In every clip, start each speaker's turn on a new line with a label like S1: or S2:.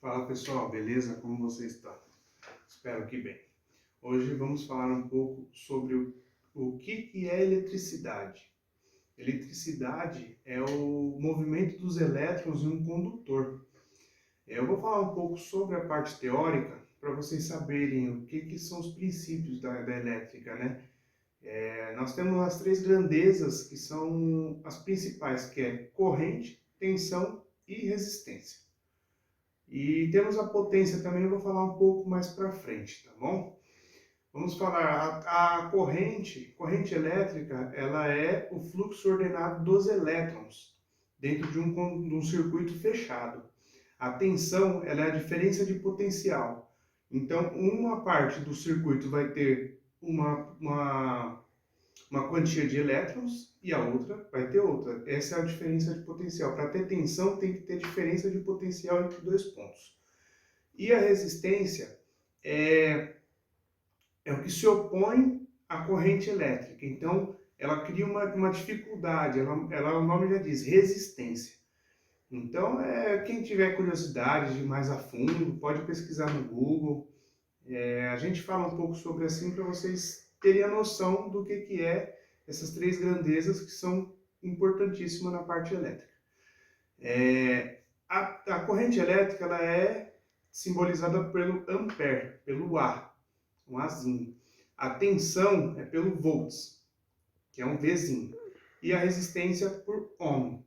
S1: Fala pessoal, beleza? Como vocês estão? Espero que bem. Hoje vamos falar um pouco sobre o que é eletricidade. Eletricidade é o movimento dos elétrons em um condutor. Eu vou falar um pouco sobre a parte teórica para vocês saberem o que são os princípios da elétrica, né? Nós temos as três grandezas que são as principais, que é corrente, tensão e resistência. E temos a potência também, eu vou falar um pouco mais para frente, tá bom? Vamos falar, a corrente elétrica, ela é o fluxo ordenado dos elétrons dentro de um circuito fechado. A tensão, ela é a diferença de potencial. Então, uma parte do circuito vai ter uma quantia de elétrons e a outra vai ter outra. Essa é a diferença de potencial. Para ter tensão, tem que ter diferença de potencial entre dois pontos. E a resistência é o que se opõe à corrente elétrica. Então, ela cria uma dificuldade, o nome já diz, resistência. Então, quem tiver curiosidade de ir mais a fundo, pode pesquisar no Google. A gente fala um pouco sobre assim para vocês terem a noção do que é essas três grandezas que são importantíssimas na parte elétrica. A corrente elétrica ela é simbolizada pelo ampere, pelo A, um Azinho. A tensão é pelo volts, que é um Vzinho. E a resistência por ohm,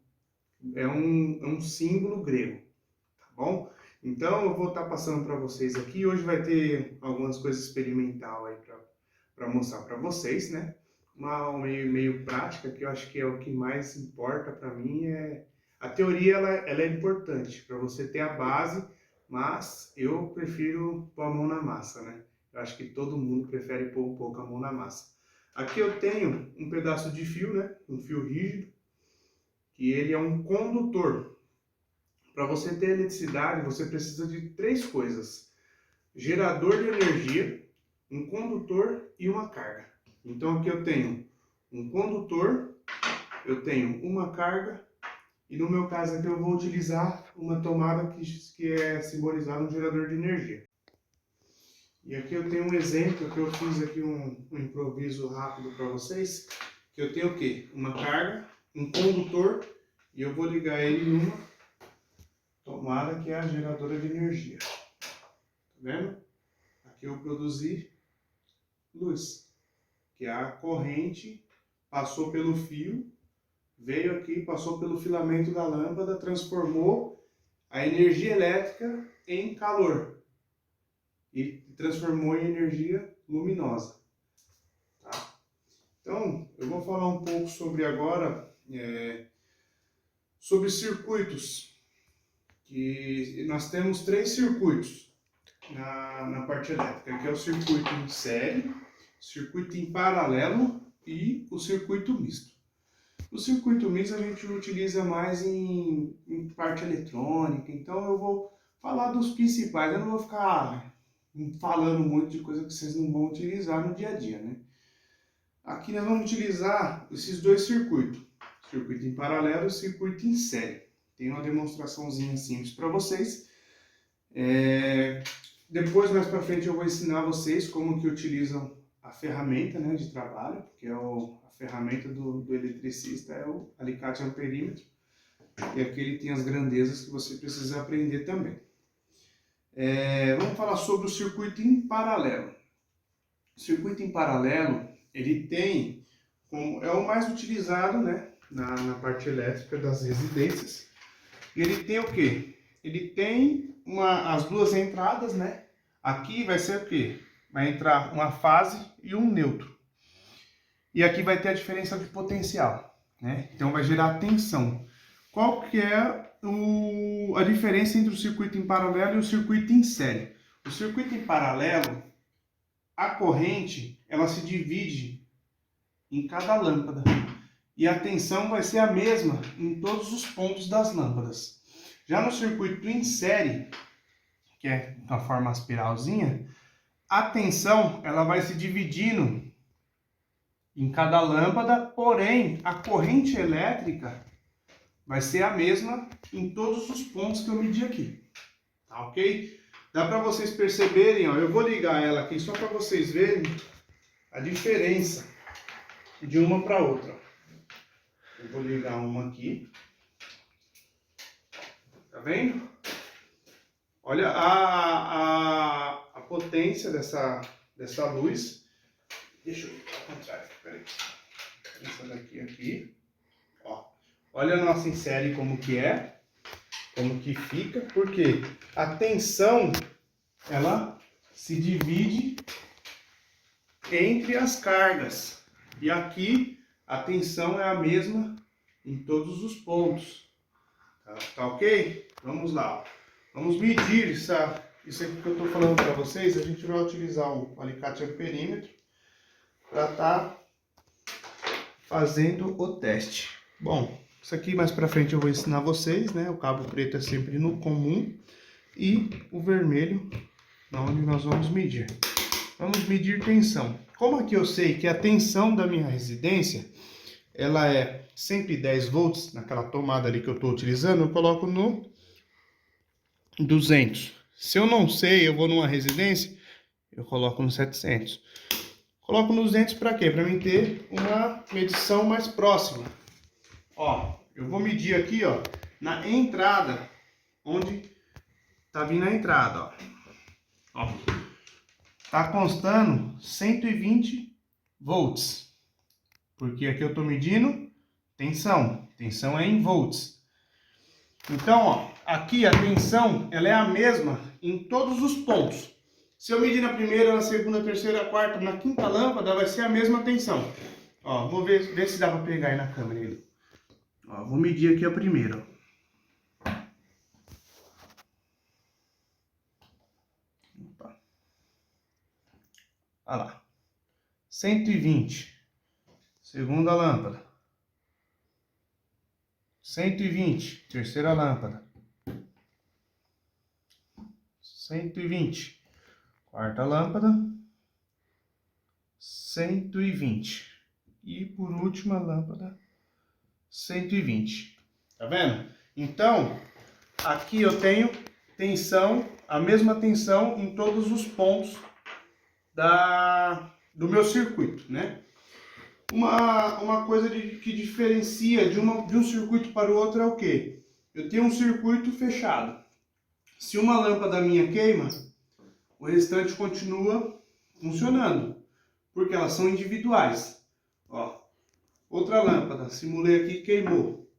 S1: é um símbolo grego, tá bom? Então eu vou estar passando para vocês aqui. Hoje vai ter algumas coisas experimental aí para mostrar para vocês, né? Uma meio prática, que eu acho que é o que mais importa para mim. A teoria ela é importante para você ter a base, mas eu prefiro pôr a mão na massa, né? Eu acho que todo mundo prefere pôr um pouco a mão na massa. Aqui eu tenho um pedaço de fio, né? Um fio rígido, que ele é um condutor. Para você ter eletricidade, você precisa de três coisas: gerador de energia, um condutor e uma carga. Então aqui eu tenho um condutor, eu tenho uma carga e no meu caso aqui eu vou utilizar uma tomada que é simbolizada um gerador de energia. E aqui eu tenho um exemplo que eu fiz aqui um improviso rápido para vocês, que eu tenho o quê? Uma carga, um condutor e eu vou ligar ele numa tomada que é a geradora de energia. Tá vendo? Aqui eu produzi luz, que é a corrente passou pelo fio, veio aqui, passou pelo filamento da lâmpada, transformou a energia elétrica em calor e transformou em energia luminosa. Tá? Então, eu vou falar um pouco sobre agora, sobre circuitos, que nós temos três circuitos na parte elétrica, que é o circuito em série, circuito em paralelo e o circuito misto. O circuito misto a gente utiliza mais em parte eletrônica, então eu vou falar dos principais, eu não vou ficar falando muito de coisa que vocês não vão utilizar no dia a dia, né? Aqui nós vamos utilizar esses dois circuitos, circuito em paralelo e circuito em série. Tem uma demonstraçãozinha simples para vocês. Depois, mais para frente, eu vou ensinar vocês como que utilizam a ferramenta, né, de trabalho, que é a ferramenta do eletricista, é o alicate amperímetro. E aqui ele tem as grandezas que você precisa aprender também. Vamos falar sobre o circuito em paralelo. O circuito em paralelo, ele tem, é o mais utilizado, né, na parte elétrica das residências. E ele tem o quê? Ele tem as duas entradas, né? Aqui vai ser o quê? Vai entrar uma fase e um neutro. E aqui vai ter a diferença de potencial, né? Então vai gerar tensão. Qual que é a diferença entre o circuito em paralelo e o circuito em série? O circuito em paralelo, a corrente, ela se divide em cada lâmpada. E a tensão vai ser a mesma em todos os pontos das lâmpadas. Já no circuito em série, que é na forma espiralzinha, a tensão ela vai se dividindo em cada lâmpada, porém a corrente elétrica vai ser a mesma em todos os pontos que eu medi aqui. Tá tá ok? Dá para vocês perceberem, ó, eu vou ligar ela aqui só para vocês verem a diferença de uma para outra. Eu vou ligar uma aqui. Tá vendo? Olha a potência dessa luz. Deixa eu ir ao contrário, peraí. Essa daqui aqui. Ó. Olha a nossa em série como que é. Como que fica. Porque a tensão, ela se divide entre as cargas. E aqui a tensão é a mesma em todos os pontos. Tá ok? Vamos lá. Vamos medir isso aqui que eu estou falando para vocês. A gente vai utilizar o alicate amperímetro para estar fazendo o teste. Bom, isso aqui mais para frente eu vou ensinar vocês, né? O cabo preto é sempre no comum e o vermelho onde nós vamos medir. Vamos medir tensão. Como aqui eu sei que a tensão da minha residência ela é 110 volts, naquela tomada ali que eu estou utilizando, eu coloco no 200. Se eu não sei, eu vou numa residência, eu coloco no 700. Coloco no 200 para quê? Para mim ter uma medição mais próxima. Ó, eu vou medir aqui, ó, na entrada, onde tá vindo a entrada, ó. Ó, tá constando 120 volts. Porque aqui eu tô medindo tensão. Tensão é em volts. Então, ó, aqui a tensão, ela é a mesma em todos os pontos. Se eu medir na primeira, na segunda, terceira, quarta, na quinta lâmpada, vai ser a mesma tensão. Ó, vou ver se dá pra pegar aí na câmera. Aí. Ó, vou medir aqui a primeira. Opa. Olha lá. 120. Segunda lâmpada. 120. Terceira lâmpada. 120. Quarta lâmpada. 120. E por último a lâmpada 120. Tá vendo? Então, aqui eu tenho tensão, a mesma tensão em todos os pontos do meu circuito, né? Uma coisa que diferencia de um circuito para o outro é o quê? Eu tenho um circuito fechado. Se uma lâmpada minha queima, o restante continua funcionando, porque elas são individuais. Ó, outra lâmpada, simulei aqui, queimou.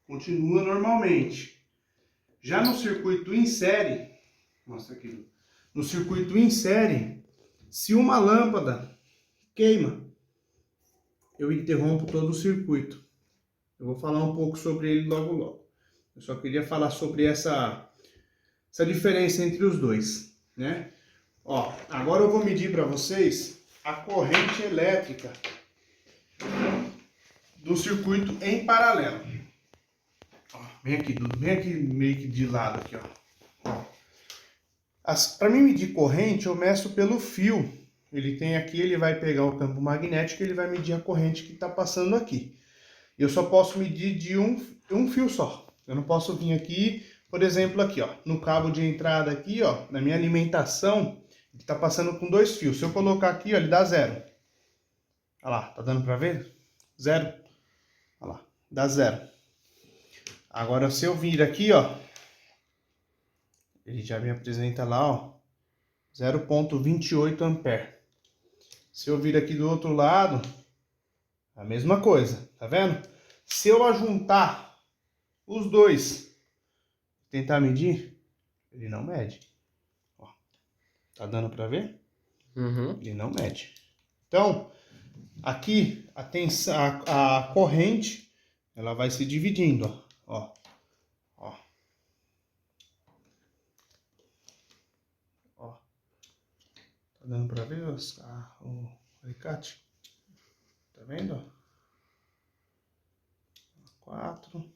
S1: Continua normalmente. Já no circuito em série, mostra aqui. No circuito em série, se uma lâmpada queima, eu interrompo todo o circuito. Eu vou falar um pouco sobre ele logo logo. Eu só queria falar sobre essa diferença entre os dois, né? Ó, agora eu vou medir para vocês a corrente elétrica do circuito em paralelo. Ó, vem aqui meio que de lado aqui, ó. Para mim medir corrente, eu meço pelo fio. Ele tem aqui, ele vai pegar o campo magnético e ele vai medir a corrente que está passando aqui. Eu só posso medir de um fio só. Eu não posso vir aqui, por exemplo, aqui, ó, no cabo de entrada aqui, ó, na minha alimentação, ele está passando com 2 fios. Se eu colocar aqui, ó, ele dá 0. Olha lá, tá dando para ver? 0. Olha lá, dá 0. Agora, se eu vir aqui, ó, ele já me apresenta lá, ó, 0,28 ampere. Se eu vir aqui do outro lado, a mesma coisa, tá vendo? Se eu ajuntar os dois, tentar medir, ele não mede. Ó, tá dando pra ver?
S2: Uhum.
S1: Ele não mede. Então, aqui a corrente, ela vai se dividindo, ó. Ó. Ó. Tá dando pra ver o alicate? Tá vendo? 4,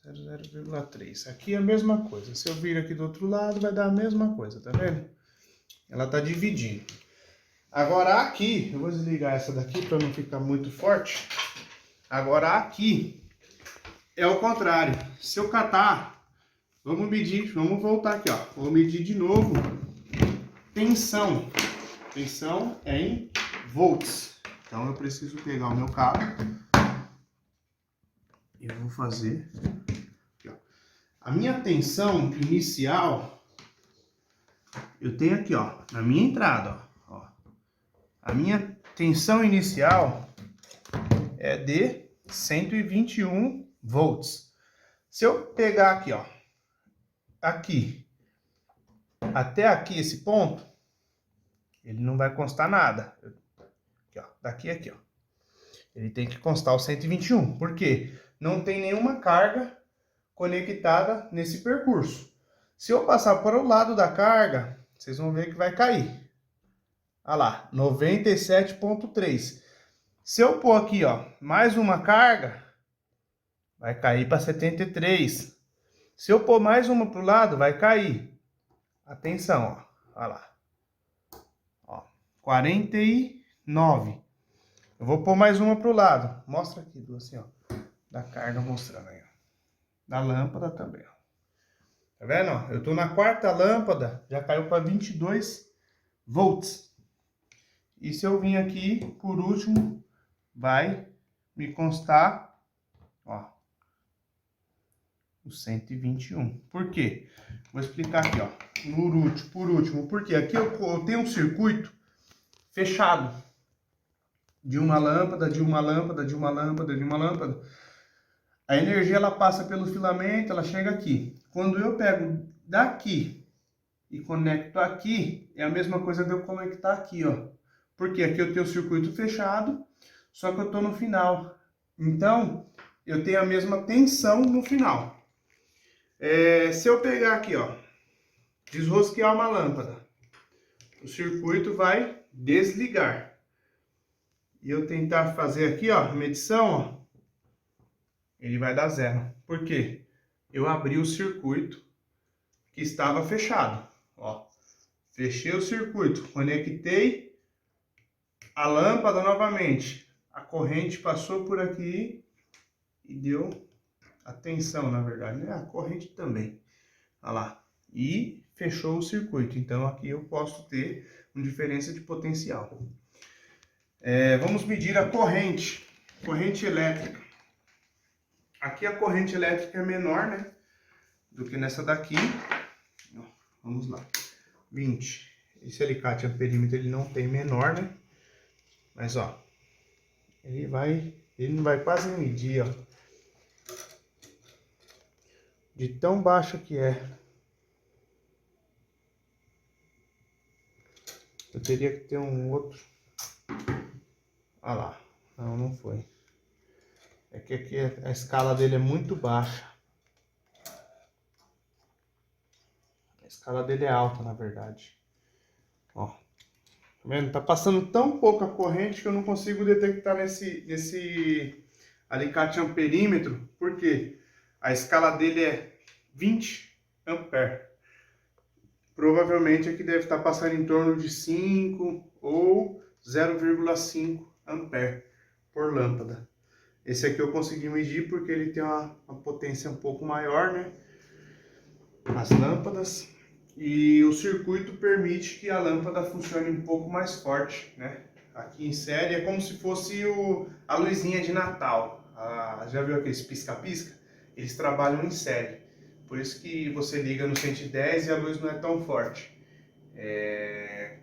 S1: 0,3. Aqui é a mesma coisa. Se eu vir aqui do outro lado, vai dar a mesma coisa, tá vendo? Ela tá dividindo. Agora aqui, eu vou desligar essa daqui para não ficar muito forte. Agora aqui é o contrário. Se eu catar Vamos medir, vamos voltar aqui, ó. Vou medir de novo. Tensão. Tensão é em volts. Então eu preciso pegar o meu cabo e eu vou fazer aqui, ó. A minha tensão inicial eu tenho aqui, ó, na minha entrada, ó. A minha tensão inicial é de 121 volts. Se eu pegar aqui, ó, aqui até aqui esse ponto, ele não vai constar nada. Aqui, ó, daqui a aqui, ó. Ele tem que constar o 121. Por quê? Não tem nenhuma carga conectada nesse percurso. Se eu passar para o lado da carga, vocês vão ver que vai cair. Olha lá, 97,3. Se eu pôr aqui, ó, mais uma carga, vai cair para 73. Se eu pôr mais uma para o lado, vai cair. Atenção, ó. Olha lá. Ó, 49. Eu vou pôr mais uma para o lado. Mostra aqui, assim, ó. Da carga mostrando aí, ó. Da lâmpada também, ó. Tá vendo, ó? Eu tô na quarta lâmpada, já caiu para 22 volts. E se eu vim aqui, por último, vai me constar, ó, o 121. Por quê? Vou explicar aqui, ó. Por último, porque aqui eu tenho um circuito fechado. De uma lâmpada, de uma lâmpada, de uma lâmpada, de uma lâmpada. A energia ela passa pelo filamento, ela chega aqui. Quando eu pego daqui e conecto aqui, é a mesma coisa de eu conectar aqui, ó. Porque aqui eu tenho o circuito fechado, só que eu tô no final. Então, eu tenho a mesma tensão no final. Se eu pegar aqui, ó, desrosquear uma lâmpada, o circuito vai desligar. E eu tentar fazer aqui, ó, a medição, ó, ele vai dar zero. Por quê? Eu abri o circuito que estava fechado, ó. Fechei o circuito, conectei a lâmpada novamente. A corrente passou por aqui e deu a tensão, na verdade, né? A corrente também. Olha lá. E fechou o circuito. Então aqui eu posso ter uma diferença de potencial. Vamos medir a corrente elétrica. Aqui a corrente elétrica é menor, né, do que nessa daqui. Ó, vamos lá. 20. Esse alicate amperímetro ele não tem menor, né? Mas ó, ele não vai quase medir, ó. De tão baixo que é. Eu teria que ter um outro. Olha lá. Não, não foi. É que aqui a escala dele é muito baixa. A escala dele é alta, na verdade. Ó. Tá vendo? Tá passando tão pouca corrente que eu não consigo detectar nesse alicate amperímetro. Por quê? A escala dele é 20 ampere. Provavelmente aqui deve estar passando em torno de 5 ou 0,5 ampere por lâmpada. Esse aqui eu consegui medir porque ele tem uma potência um pouco maior, né? As lâmpadas. E o circuito permite que a lâmpada funcione um pouco mais forte, né? Aqui em série é como se fosse a luzinha de Natal. Já viu aqueles pisca-pisca? Eles trabalham em série. Por isso que você liga no 110 e a luz não é tão forte.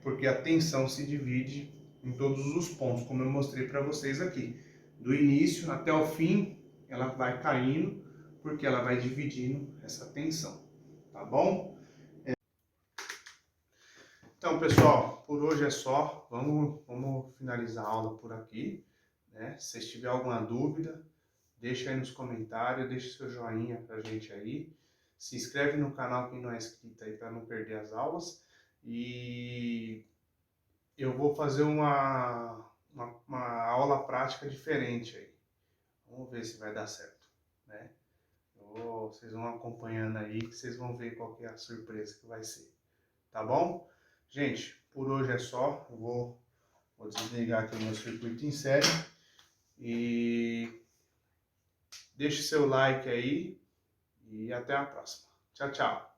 S1: Porque a tensão se divide em todos os pontos, como eu mostrei para vocês aqui. Do início até o fim, ela vai caindo, porque ela vai dividindo essa tensão. Tá bom? Então, pessoal, por hoje é só. Vamos finalizar a aula por aqui, né? Se vocês tiverem alguma dúvida, deixa aí nos comentários, deixa seu joinha pra gente aí. Se inscreve no canal quem não é inscrito aí para não perder as aulas. E eu vou fazer uma aula prática diferente aí. Vamos ver se vai dar certo, né? Vocês vão acompanhando aí que vocês vão ver qual que é a surpresa que vai ser. Tá bom? Gente, por hoje é só. Eu vou desligar aqui o meu circuito em série. E deixe seu like aí. E até a próxima. Tchau, tchau.